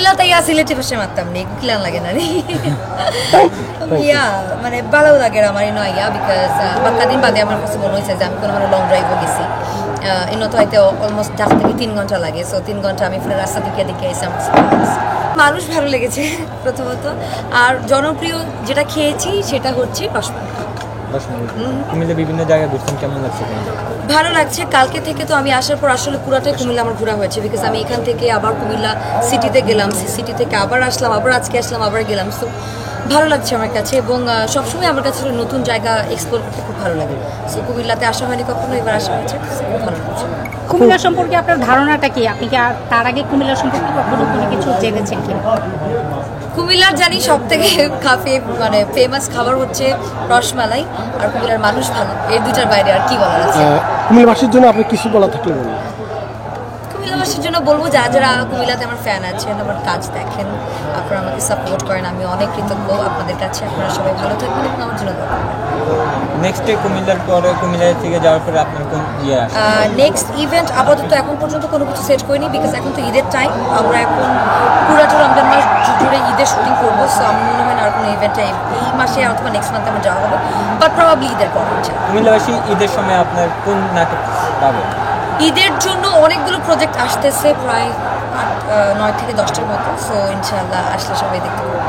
কুমিল্লাতে সিলেটি ভাষায় মারতাম নি কিলান লাগে না রে মানে ভালো লাগে আমার ইয়া বিকজ বাক্কা দিন বাদে আমার কাছে মনে হয়েছে যে আমি কোনো লং ড্রাইভও গেছি তো হয়তো অলমোস্ট ঢাকা থেকে 3 ঘন্টা লাগে, সো 3 ঘন্টা আমি ফিরে রাস্তা দিকে দিকে এসে আমার মানুষ ভালো লেগেছে প্রথমত। আর জনপ্রিয় যেটা খেয়েছি সেটা হচ্ছে কুমিল্লা বিভিন্ন জায়গায় ঘুরছেন, কেমন লাগছে? ভালো লাগছে। কালকে থেকে তো আমি আসার পর আসলে পুরাটাই কুমিল্লা আমার ঘোরা হয়েছে, বিকজ আমি এখান থেকে আবার কুমিল্লা সিটিতে গেলাম, সিটি থেকে আবার আসলাম, আবার আজকে আসলাম, আবার গেলাম। সো ভালো লাগছে আমার কাছে, এবং সবসময় আমার কাছে নতুন জায়গা এক্সপ্লোর করতে খুব ভালো লাগে। সো কুমিল্লাতে আসা হয়নি কখনো, এবার আসা হয়েছে, খুব ভালো লাগছে। কুমিল্লা সম্পর্কে আপনার ধারণাটা কি? আপনি কি তার আগে কুমিল্লা সম্পর্কে কখনো কোনো কিছু জেনেছেন কি? কুমিল্লার জানি সব থেকে মানে ফেমাস খাবার হচ্ছে রসমালাই, আর কুমিল্লার মানুষ ভালো, এই দুটার বাইরে আর কি বলার আছে। কুমিল্লাবাসীর জন্য আপনি কিছু বলা থাকলে বলুন। কুমিল্লাবাসীর জন্য বলবো যারা কুমিল্লাতে আমার ফ্যান আছেন, আমার কাজ দেখেন, আপনারা আমাকে সাপোর্ট করেন, আমি অনেক কৃতজ্ঞ আপনাদের কাছে। আপনারা সবাই ভালো থাকবেন এবং আমার জন্য দরকার। নেক্সট ডে কুমিল্লার পরে কুমিল্লা থেকে যাওয়ার পরে আপনার কোন নেক্সট ইভেন্ট আপাতত এখন পর্যন্ত কোনো কিছু সেট করিনি, বিকজ এখন তো ঈদের টাইম, আমরা এখন পুরাটা রমজান মাস জুড়ে ঈদের শুটিং করবো। সো আমার মনে হয় না আর কোনো ইভেন্টটা এই মাসে অথবা নেক্সট মান্থে আমার যাওয়া হবে, বাট প্রবাবলি ঈদের পর হচ্ছে। কুমিল্লাবাসী ঈদের সময় আপনার কোন নাটক পাবে? ঈদের জন্য অনেকগুলো প্রজেক্ট আসতেছে, প্রায় 9 থেকে 10টার মতো। সো ইনশাআল্লাহ আসলে সবাই দেখতে পাবো।